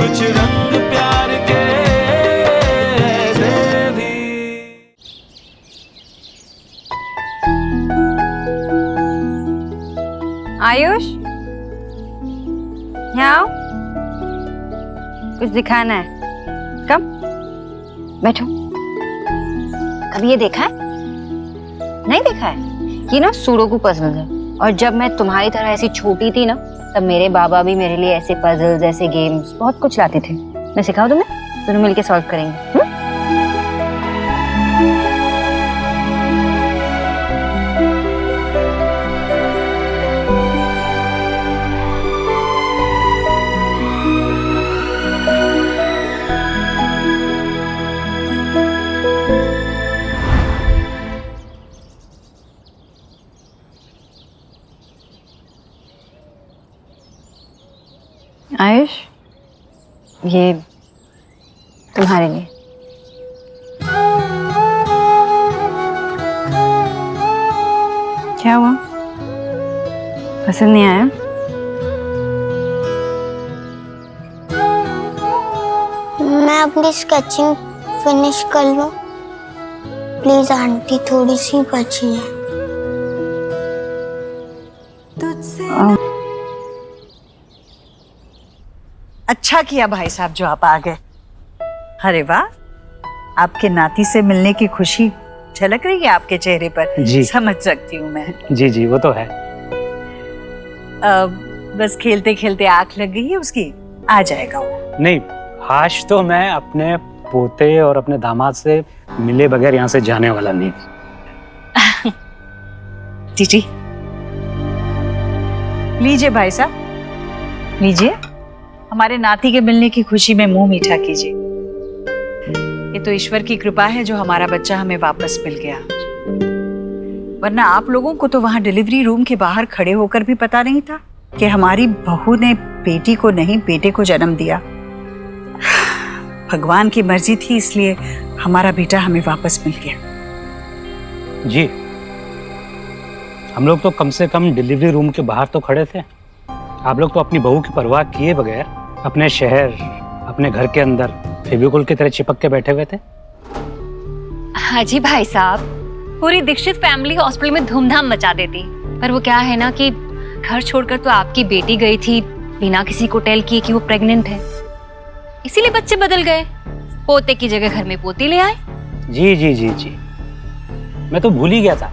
कुछ रंग प्यार के ऐसे भी। आयुष, यहाँ आओ, कुछ दिखाना है। कम बैठो। कभी ये देखा है? नहीं देखा है? ये ना सुडोकू पजल है, और जब मैं तुम्हारी तरह ऐसी छोटी थी ना, तब मेरे बाबा भी मेरे लिए ऐसे पजल्स, ऐसे गेम्स बहुत कुछ लाते थे। मैं सिखाऊं तुम्हें? दोनों मिलके सॉल्व करेंगे। आयुष, ये तुम्हारे लिए। क्या हुआ? पसंद नहीं आया? मैं अपनी स्केचिंग फिनिश कर लूं? प्लीज आंटी, थोड़ी सी बची है। अच्छा किया भाई साहब जो आप आ गए। अरे वाह, आपके नाती से मिलने की खुशी झलक रही है आपके चेहरे पर। जी समझ सकती हूँ मैं। जी जी, वो तो है। बस खेलते खेलते आंख लग गई है उसकी, आ जाएगा वो। नहीं, आज तो मैं अपने पोते और अपने दामाद से मिले बगैर यहाँ से जाने वाला नहीं। जी लीजिए भाई साहब, लीजिए। हमारे नाती के मिलने की खुशी में मुंह मीठा कीजिए। ये तो ईश्वर की कृपा है जो हमारा बच्चा हमें वापस मिल गया, वरना आप लोगों को तो वहां डिलीवरी रूम के बाहर खड़े होकर भी पता नहीं था कि हमारी बहू ने बेटी को नहीं बेटे को जन्म दिया। भगवान की मर्जी थी, इसलिए हमारा बेटा हमें वापस मिल गया। जी, हम लोग तो कम से कम डिलीवरी रूम के बाहर तो खड़े थे। आप लोग तो अपनी बहू की परवाह किए बगैर अपने शहर, अपने घर के अंदर फेविकोल की तरह चिपक के बैठे हुए थे। हाँ जी भाई साहब, पूरी दीक्षित फैमिली हॉस्पिटल में धूमधाम मचा देती, पर वो क्या है ना कि घर छोड़कर तो आपकी बेटी गई थी बिना किसी को टेल किए कि वो प्रेग्नेंट है, इसीलिए बच्चे बदल गए। पोते की जगह घर में पोती ले आए। जी जी जी जी, मैं तो भूल ही गया था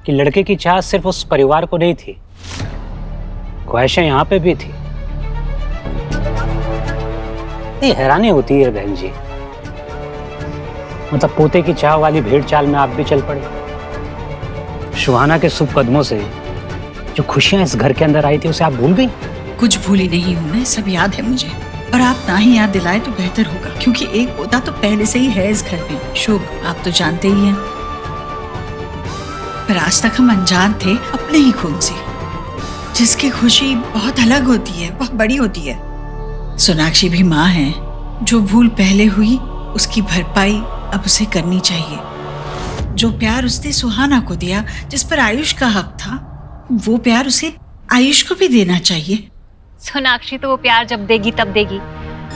कि लड़के की चाह सिर्फ उस परिवार को नहीं थी, ख्वाहिशें यहाँ पे भी थी। ये हैरानी होती है बहन जी, मतलब पोते की चाह वाली भेड़ चाल में आप भी चल पड़े। सुहाना के शुभ कदमों से जो खुशियां इस घर के अंदर आई थी उसे आप भूल गई? कुछ भूली नहीं हूँ मैं, सब याद है मुझे, और आप ना ही याद दिलाए तो बेहतर होगा, क्योंकि एक पोता तो पहले से ही है इस घर में। शुभ आप तो जानते ही हैं, पर आज तक हम अनजान थे अपने ही खून से, जिसकी खुशी बहुत अलग होती है, बहुत बड़ी होती है। सोनाक्षी भी माँ है, जो भूल पहले हुई उसकी भरपाई अब उसे करनी चाहिए। जो प्यार उसने सुहाना को दिया, जिस पर आयुष का हक था, वो प्यार उसे आयुष को भी देना चाहिए। सोनाक्षी तो वो प्यार जब देगी तब देगी,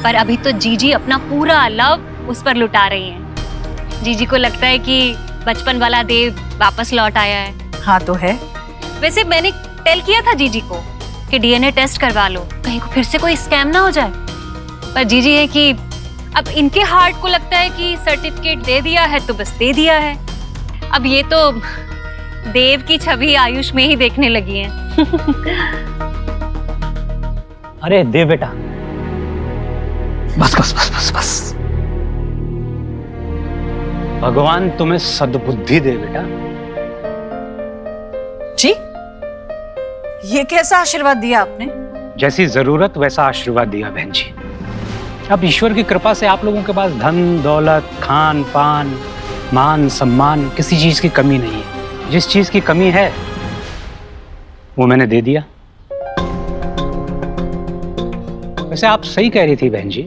पर अभी तो जीजी अपना पूरा लव उस पर लुटा रही हैं। जीजी को लगता है कि बचपन वाला देव वापस लौट आया है। हाँ तो है। वैसे मैंने टेल किया था जीजी को कि डीएनए टेस्ट करवा लो, कहीं को फिर से कोई स्कैम ना हो जाए, पर जीजी है कि अब इनके हार्ट को लगता है कि सर्टिफिकेट दे दिया है तो बस दे दिया है। अब ये तो देव की छवि आयुष में ही देखने लगी है। अरे देव बेटा, बस बस बस बस बस, भगवान तुम्हें सद्बुद्धि दे बेटा। जी, ये कैसा आशीर्वाद दिया आपने? जैसी जरूरत वैसा आशीर्वाद दिया बहन जी। अब ईश्वर की कृपा से आप लोगों के पास धन दौलत, खान पान, मान सम्मान, किसी चीज की कमी नहीं है। जिस चीज की कमी है वो मैंने दे दिया। वैसे आप सही कह रही थी बहन जी,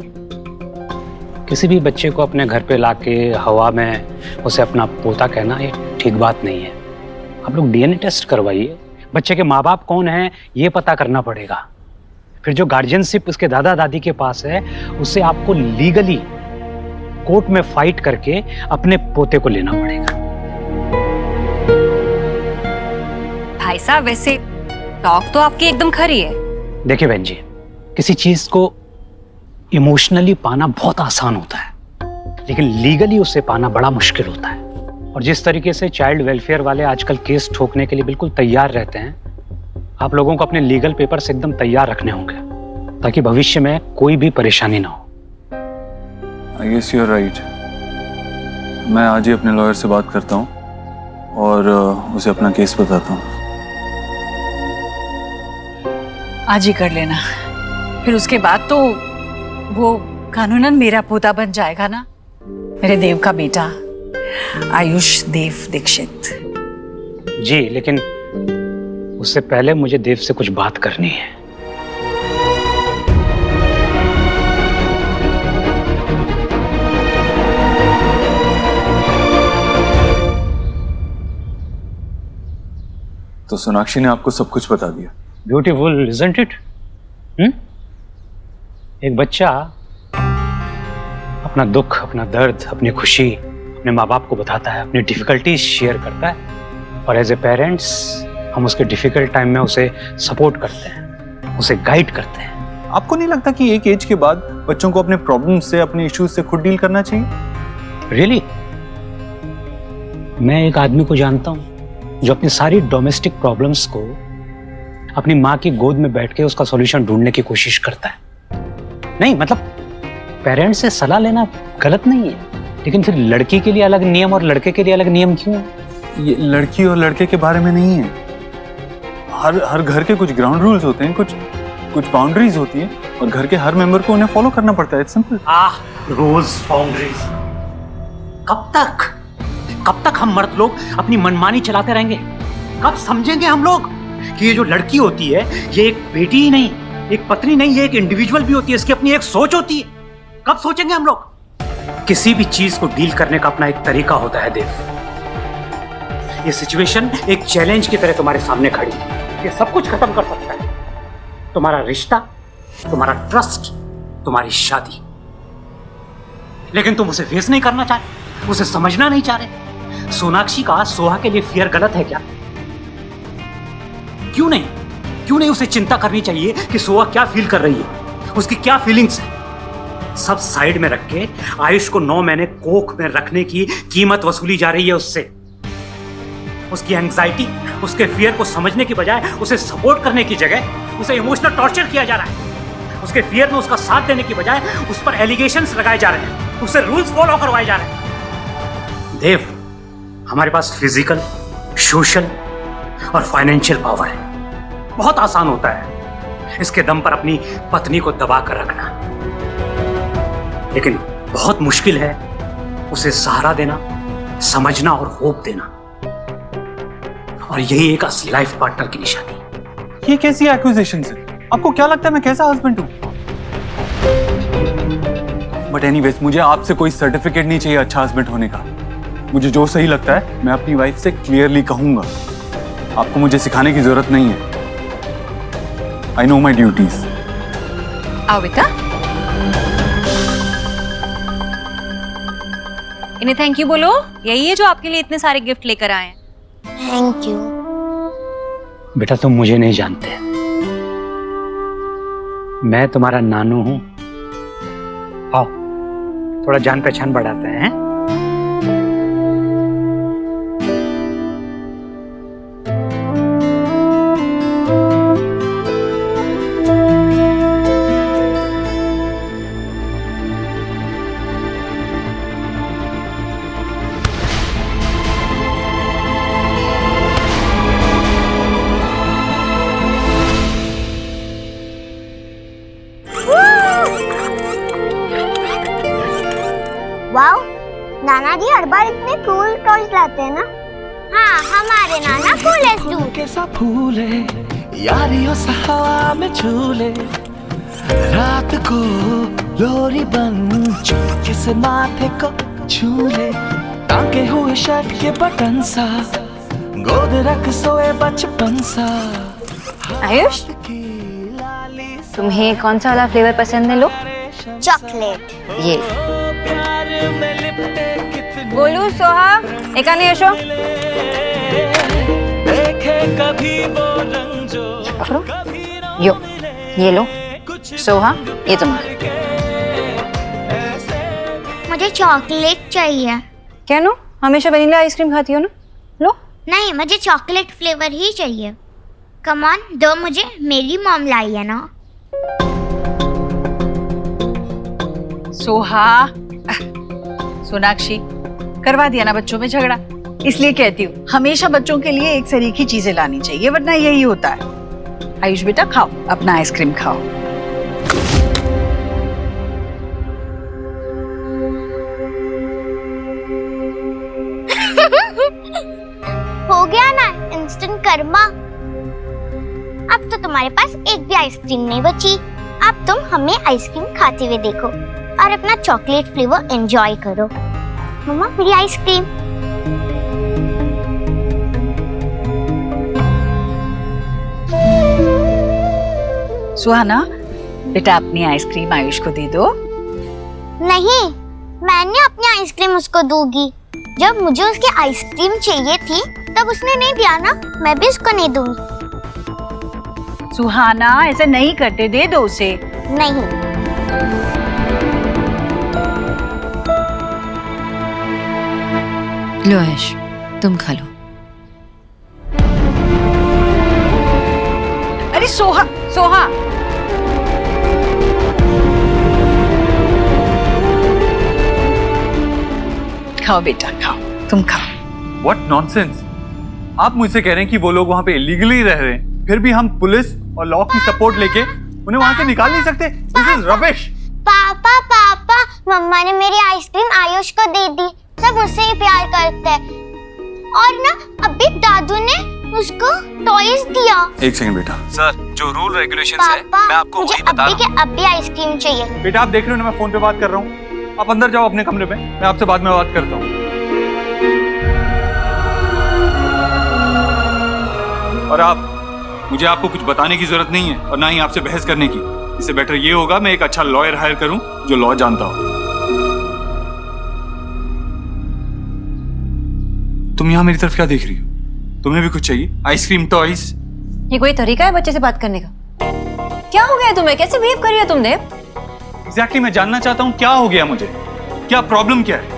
किसी भी बच्चे को अपने घर पे लाके हवा में उसे अपना पोता कहना ये ठीक बात नहीं है। आप लोग डीएनए टेस्ट करवाइए, बच्चे के माँ बाप कौन हैं ये पता करना पड़ेगा। फिर जो गार्जियनशिप उसके दादा दादी के पास है उसे आपको लीगली कोर्ट में फाइट करके अपने पोते को लेना पड़ेगा। भाई साहब वैसे टॉक तो आपकी एकदम खरी है। देखिए बहन जी, किसी चीज को इमोशनली पाना बहुत आसान होता है, लेकिन लीगली उसे पाना बड़ा मुश्किल होता है। और जिस तरीके से चाइल्ड वेलफेयर वाले आजकल केस ठोकने के लिए बिल्कुल तैयार रहते हैं, आप लोगों को अपने लीगल पेपर्स एकदम तैयार रखने होंगे ताकि भविष्य में कोई भी परेशानी ना हो। I guess you're right. मैं आज ही अपने लॉयर से बात करता हूँ और उसे अपना केस बताता हूँ। आज ही कर लेना, फिर उसके बाद तो वो कानूनन मेरा पोता बन जाएगा ना, मेरे देव का बेटा आयुष देव दीक्षित। जी, लेकिन उससे पहले मुझे देव से कुछ बात करनी है। तो सोनाक्षी ने आपको सब कुछ बता दिया? Beautiful, isn't it? एक बच्चा अपना दुख, अपना दर्द, अपनी खुशी अपने माँ बाप को बताता है, अपनी डिफिकल्टीज शेयर करता है, और एज ए पेरेंट्स हम उसके डिफिकल्ट टाइम में उसे सपोर्ट करते हैं, उसे गाइड करते हैं। आपको नहीं लगता कि एक एज के बाद बच्चों को अपने प्रॉब्लम्स से, अपने इश्यूज से खुद डील करना चाहिए? रियली? मैं एक आदमी को जानता हूँ जो अपनी सारी डोमेस्टिक प्रॉब्लम्स को अपनी माँ की गोद में बैठ के उसका सॉल्यूशन ढूंढने की कोशिश करता है। नहीं मतलब पेरेंट्स से सलाह लेना गलत नहीं है, लेकिन फिर लड़की के लिए अलग नियम और लड़के के लिए अलग नियम क्यों है? ये लड़की और लड़के के बारे में नहीं है। हर घर के कुछ ग्राउंड रूल्स होते हैं, कुछ बाउंड्रीज होती है, और घर के हर मेंबर को उन्हें फॉलो करना पड़ता है। It's simple. रूल्स, बाउंड्रीज, कब तक हम मर्द लोग अपनी मनमानी चलाते रहेंगे? कब समझेंगे हम लोग कि ये जो लड़की होती है ये एक बेटी ही नहीं, एक पत्नी नहीं, ये एक इंडिविजुअल भी होती है, इसकी अपनी एक सोच होती है। कब सोचेंगे हम लोग? किसी भी चीज को डील करने का अपना एक तरीका होता है देव। ये सिचुएशन एक चैलेंज की तरह तुम्हारे सामने खड़ी है, ये सब कुछ खत्म कर सकता है, तुम्हारा रिश्ता, तुम्हारा ट्रस्ट, तुम्हारी शादी। लेकिन तुम उसे फेस नहीं करना चाहते, उसे समझना नहीं चाह रहे। सोनाक्षी का सोहा के लिए फियर गलत है क्या? क्यों नहीं उसे चिंता करनी चाहिए कि सोहा क्या फील कर रही है, उसकी क्या फीलिंग्स है? सब साइड में रख के आयुष को 9 महीने कोख में रखने की कीमत वसूली जा रही है उससे। उसकी एंजाइटी, उसके फियर को समझने की बजाय उसे सपोर्ट करने की जगह उसे इमोशनल टॉर्चर किया जा रहा है। उसके फियर में उसका साथ देने की बजाय उस पर एलिगेशंस लगाए जा रहे हैं, उससे रूल्स फॉलो करवाए जा रहे हैं। देव, हमारे पास फिजिकल, सोशल और फाइनेंशियल पावर है। बहुत आसान होता है इसके दम पर अपनी पत्नी को दबा कर रखना, लेकिन बहुत मुश्किल है उसे सहारा देना, समझना और होप देना। और यही एक असली लाइफ पार्टनर की निशानी। ये कैसी एक्यूजेशंस है? आपको क्या लगता है मैं कैसा हस्बैंड हूं? बट एनीवेज, मुझे आपसे कोई सर्टिफिकेट नहीं चाहिए अच्छा हस्बैंड होने का। मुझे जो सही लगता है मैं अपनी वाइफ से क्लियरली कहूंगा। आपको मुझे सिखाने की जरूरत नहीं है। I know my duties. आओ बेटा, इन्हें थैंक यू बोलो। यही है जो आपके लिए इतने सारे गिफ्ट लेकर आए हैं। Thank you. बेटा, तुम मुझे नहीं जानते, मैं तुम्हारा नानू हूं। आओ थोड़ा जान पहचान बढ़ाते हैं। वाओ, नाना जी हर बार इतने कूल टॉयज लाते हैं ना। हाँ, हमारे नाना कूलेस्ट डूड। कैसा फूल है यारियों सा हवा में झूले, रात को लोरी बन चुपके से माथे को छूले, टांगे हुए शर्ट के बटन सा, गोद रख सोए बचपन सा। आयुष, तुम्हें कौन सा वाला फ्लेवर पसंद है? लो चॉकलेट। ये गोलू, सोहा, एक आने यशो, पकड़ो। यो, ये लो। सोहा, ये तुम्हारा। मुझे चॉकलेट चाहिए। क्या नो? हमेशा वनीला आइसक्रीम खाती हो ना? लो। नहीं, मुझे चॉकलेट फ्लेवर ही चाहिए। कम ऑन, दो मुझे, मेरी मॉम लाई है ना। सोहा, सोनाक्षी, करवा दिया ना बच्चों में झगड़ा। इसलिए कहती हूँ हमेशा बच्चों के लिए एक सरीखी चीजें लानी चाहिए, वरना यही होता है। आयुष बेटा खाओ, अपना आइसक्रीम खाओ। हो गया ना इंस्टेंट कर्मा। अब तो तुम्हारे पास एक भी आइसक्रीम नहीं बची। अब तुम हमें आइसक्रीम खाते हुए देखो और अपना चॉकलेट फ्लेवर एंजॉय करो। मम्मा, मेरी आइसक्रीम। सुहाना बेटा, अपनी आइसक्रीम आयुष को दे दो। नहीं, मैंने अपनी आइसक्रीम उसको दूंगी। जब मुझे उसकी आइसक्रीम चाहिए थी तब उसने नहीं दिया ना, मैं भी उसको नहीं दूंगी। सुहाना, ऐसे नहीं करते, दे दो उसे। नहीं। लो आयुष, तुम खा लो। अरे सोहा, सोहा, खाओ बेटा, खाओ, तुम खाओ। What nonsense! आप मुझसे कह रहे हैं कि वो लोग वहाँ पे इलीगली रह रहे हैं, फिर भी हम पुलिस और लॉ की सपोर्ट लेके उन्हें वहाँ से निकाल नहीं सकते? This is rubbish! पापा पापा, मम्मा ने मेरी आइसक्रीम आयुष को दे दी। सब उससे ही प्यार करते हैं। और ना अभी दादू ने उसको टॉयज दिया। एक सेकंड बेटा। सर, जो रूल रेगुलेशंस है मैं पापा, आपको मुझे वही बता अभी रहा हूँ। के अभी आइसक्रीम चाहिए। बेटा आप देख रहे हो ना, मैं फोन पे बात कर रहा हूँ। आप अंदर जाओ अपने कमरे में, मैं आपसे बाद में बात करता हूँ। और आप, मुझे आपको कुछ बताने की जरूरत नहीं है और ना ही आपसे बहस करने की। इससे बेटर ये होगा मैं एक अच्छा लॉयर हायर करूं जो लॉ जानता हो। तुम यहाँ मेरी तरफ क्या देख रही हो? तुम्हें भी कुछ चाहिए? Ice cream, toys? ये कोई तरीका है बच्चे से बात करने का? क्या हो गया तुम्हें? कैसे बिहेव कर रही हो तुम देव? एग्जैक्टली मैं जानना चाहता हूँ क्या हो गया मुझे, क्या प्रॉब्लम क्या है?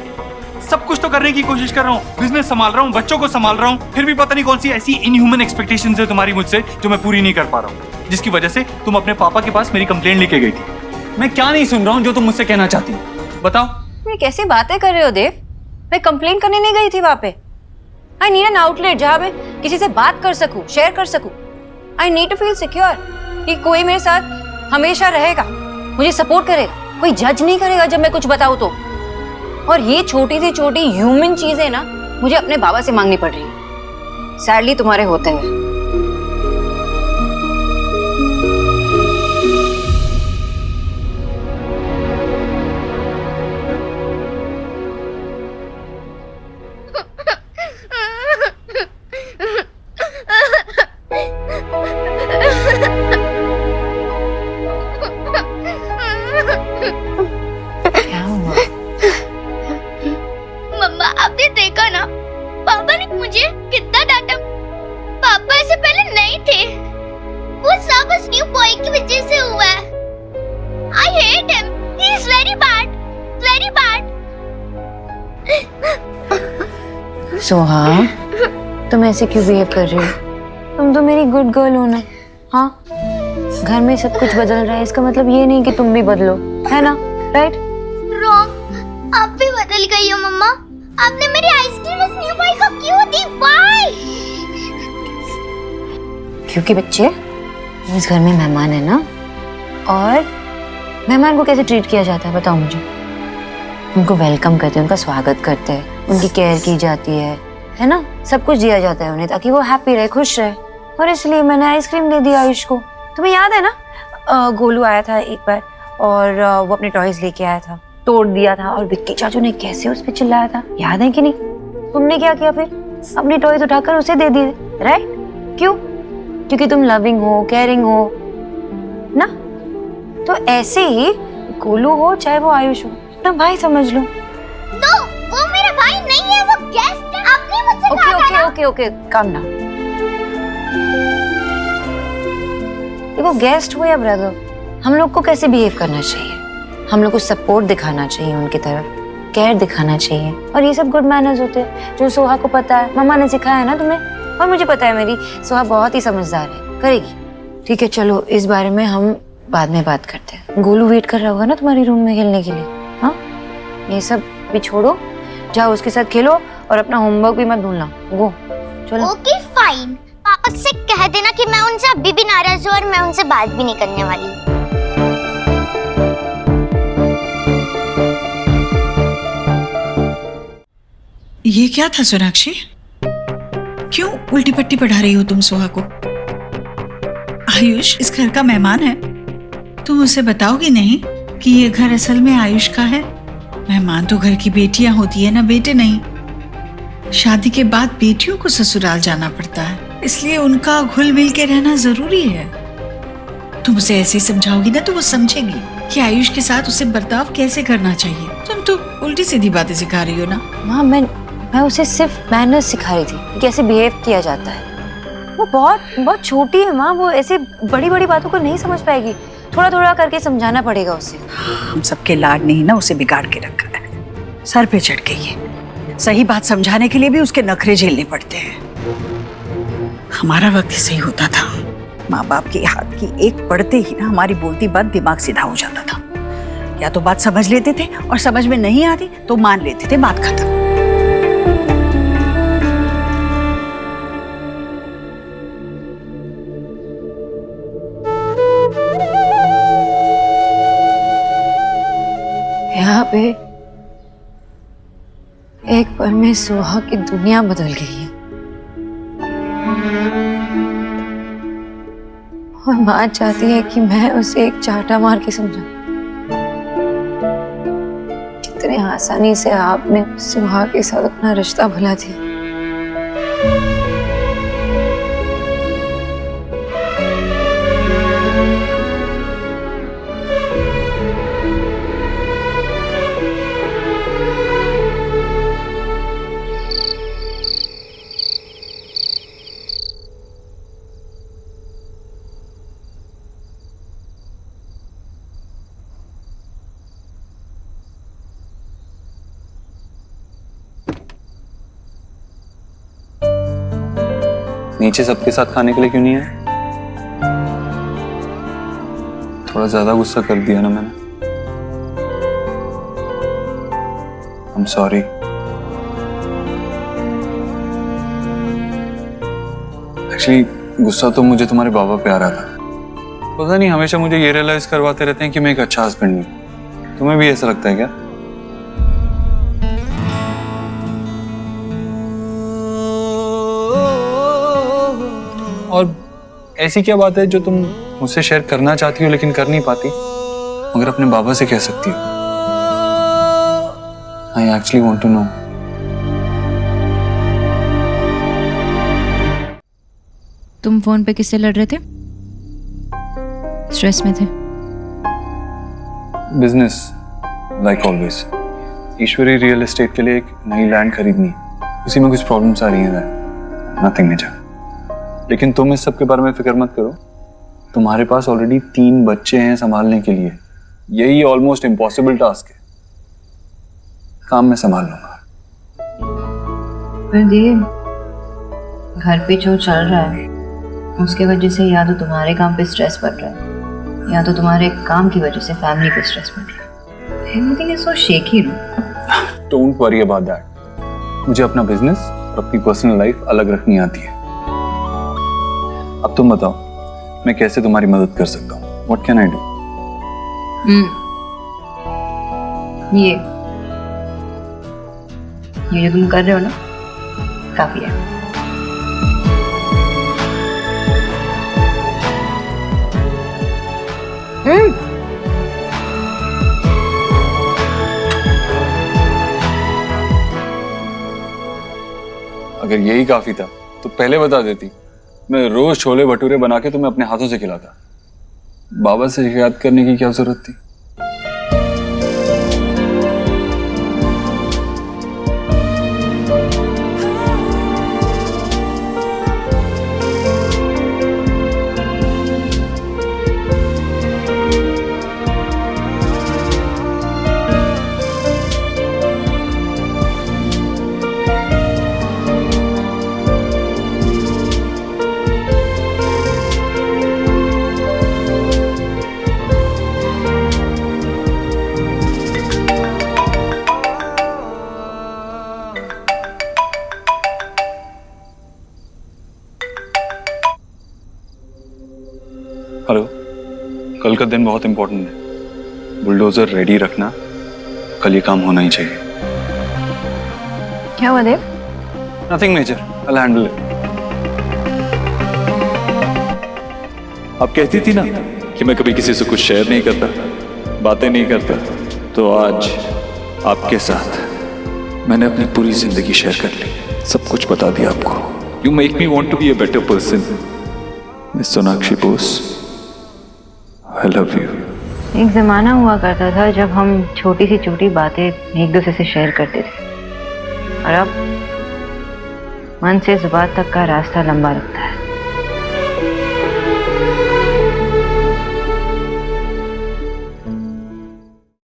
सब कुछ तो करने की कोशिश कर रहा हूँ, बिजनेस संभाल रहा हूँ, बच्चों को संभाल रहा हूँ, फिर भी पता नहीं कौन सी ऐसी इनह्यूमन एक्सपेक्टेशंस है तुम्हारी मुझसे जो मैं पूरी नहीं कर पा रहा हूँ, जिसकी वजह से तुम अपने पापा के पास मेरी कंप्लेंट लेके गई थी। मैं क्या नहीं सुन रहा हूँ जो तुम मुझसे कहना चाहती हो, बताओ। ये कैसी बातें कर रहे हो देव? मैं कंप्लेन करने नहीं गई थी वहां पे। आई नीड एन आउटलेट जहां मैं किसी से बात कर सकूं, शेयर कर सकूं। I need to feel secure कि कोई मेरे साथ हमेशा रहेगा, मुझे सपोर्ट करेगा, कोई जज नहीं करेगा जब मैं कुछ बताऊं तो। और ये छोटी सी छोटी ह्यूमन चीजें ना मुझे अपने बाबा से मांगनी पड़ रही है, सैडली तुम्हारे होते हुए। क्या हुआ? मम्मा, आपने देखा ना पापा ने मुझे कितना डांटा। पापा ऐसे पहले नहीं थे। वो सब उस न्यू बॉय की वजह से हुआ है। I hate him. He is very bad. Very bad. Soha, तुम ऐसे क्यों बिहेव कर रही हो? तुम तो मेरी गुड गर्ल हो ना। हाँ, घर में सब कुछ बदल रहा है, इसका मतलब ये नहीं कि तुम भी बदलो, है ना? राइट? रॉन्ग। आप भी बदल गई हो मम्मा। आपने मेरी आइसक्रीम उस न्यू बॉय को क्यों दी? Why? क्योंकि बच्चे, तुम इस घर में मेहमान है ना, और मेहमान को कैसे ट्रीट किया जाता है बताओ मुझे? उनको वेलकम करते हैं, उनका स्वागत करते हैं, उनकी केयर की जाती है ना? सब कुछ दिया जाता है उन्हें ताकि वो हैप्पी रहे, खुश रहे। और इसलिए मैंने आइसक्रीम दे दी आयुष को। तुम्हें याद है ना, गोलू आया था एक बार और वो अपने टॉयज लेके आया था, तोड़ दिया था, और विक्की चाचू ने कैसे उस पर चिल्लाया था, याद है कि नहीं? तुमने क्या किया फिर? अपनी टॉयज उठाकर उसे दे दिए, राइट? क्यों? क्योंकि तुम लविंग हो, केयरिंग हो ना? तो ऐसे ही गोलू हो चाहे वो आयुष हो, अपना भाई समझ लो। तो वो मेरा भाई नहीं है, वो गेस्ट है। आपने मुझसे ओके कहा था ना? Okay okay okay calm down. देखो गेस्ट हो या ब्रदर, हम लोग को कैसे बिहेव करना चाहिए, हम लोग को सपोर्ट दिखाना चाहिए, उनकी तरफ केयर दिखाना चाहिए, और ये सब गुड मैनर्स होते हैं जो सोहा को पता है। मम्मा ने सिखाया है ना तुम्हें, और मुझे पता है मेरी सोहा बहुत ही समझदार है, करेगी। ठीक है चलो इस बारे में हम बाद में बात करते हैं। गोलू वेट कर रहा होगा ना तुम्हारी रूम में खेलने के लिए। हाँ ये सब भी छोड़ो, जाओ उसके साथ खेलो और अपना होमवर्क भी मत भूलना। गो चलो। ओके फाइन, पापा से कह देना कि मैं उनसे अभी भी नाराज हूँ और मैं उनसे बात भी नहीं करने वाली। ये क्या था सोनाक्षी? क्यों उल्टी पट्टी पढ़ा रही हो तुम सोहा को? आयुष इस घर का मेहमान है, तुम उसे बताओगी नहीं कि ये घर असल में आयुष का है? मेहमान तो घर की बेटियां होती है ना, बेटे नहीं। शादी के बाद बेटियों को ससुराल जाना पड़ता है, इसलिए उनका घुल मिल के रहना जरूरी है। तुम उसे ऐसे ही समझाओगी ना तो वो समझेगी कि आयुष के साथ उसे बर्ताव कैसे करना चाहिए। तुम तो उल्टी सीधी बातें सिखा रही हो ना। माँ मैं उसे सिर्फ मैनर्स सिखा रही थी कि कैसे बिहेव किया जाता है। वो बहुत छोटी है माँ, वो ऐसे बड़ी बड़ी बातों को नहीं समझ पाएगी, थोड़ा थोड़ा करके समझाना पड़ेगा उसे। हम सबके लाड ने ही ना उसे बिगाड़ के रखा है, सर पे चढ़ गई है। सही बात समझाने के लिए भी उसके नखरे झेलने पड़ते हैं। हमारा वक्त ही सही होता था, माँ बाप के हाथ की एक पढ़ते ही ना हमारी बोलती बात दिमाग सीधा हो जाता था। या तो बात समझ लेते थे और समझ में नहीं आती तो मान लेते थे, बात खत्म। यहाँ पे एक पल में सोहा की दुनिया बदल गई है, और माँ चाहती है कि मैं उसे एक चाटा मार के समझाऊं। कितने आसानी से आपने सोहा के साथ अपना रिश्ता भुला दिया। नीचे सबके साथ खाने के लिए क्यों नहीं है? थोड़ा ज्यादा गुस्सा कर दिया ना मैंने। I'm sorry। एक्चुअली गुस्सा तो मुझे तुम्हारे बाबा पे आ रहा था। पता नहीं हमेशा मुझे ये रियलाइज करवाते रहते हैं कि मैं एक अच्छा हस्बैंड नहीं हूं। तुम्हें भी ऐसा लगता है क्या? और ऐसी क्या बात है जो तुम मुझसे शेयर करना चाहती हो लेकिन कर नहीं पाती, मगर अपने बाबा से कह सकती हो? I actually want to know. तुम फोन पे किससे लड़ रहे थे? स्ट्रेस में थे? Business like always. Ishwari real estate के लिए एक नई लैंड खरीदनी है, उसी में कुछ प्रॉब्लम्स आ रही हैं। Nothing major. लेकिन तुम इस सब के बारे में फिक्र मत करो, तुम्हारे पास ऑलरेडी 3 बच्चे हैं संभालने के लिए। यही ऑलमोस्ट इम्पॉसिबल टास्क है। काम मैं संभाल लूंगा। पर दी घर पे जो चल रहा है उसके वजह से या तो तुम्हारे काम पे स्ट्रेस बढ़ रहा है या तो तुम्हारे काम की वजह से फैमिली पे स्ट्रेस बढ़ रहा है। Everything is so shaky. Don't worry about that. मुझे अपना बिजनेस और अपनी पर्सनल लाइफ अलग रखनी आती है। अब तुम बताओ मैं कैसे तुम्हारी मदद कर सकता हूँ? What can I do? ये जो तुम कर रहे हो ना काफी है। अगर यही काफी था तो पहले बता देती, मैं रोज छोले भटूरे बना के तुम्हें अपने हाथों से खिलाता। बाबा से शिकायत करने की क्या जरूरत थी? हेलो, कल का दिन बहुत इंपॉर्टेंट है। बुलडोजर रेडी रखना, कल ये काम होना ही चाहिए। क्या हुआ Dev? Nothing major, I handle it. आप कहती थी ना कि मैं कभी किसी से कुछ शेयर नहीं करता, बातें नहीं करता, तो आज आपके साथ मैंने अपनी पूरी जिंदगी शेयर कर ली, सब कुछ बता दिया आपको। You make me want to be a better person, miss Sonakshi Bose. I love you. एक जमाना हुआ करता था जब हम छोटी सी छोटी बातें एक दूसरे से शेयर करते थे, और अब मन से जुबान तक का रास्ता लंबा लगता है।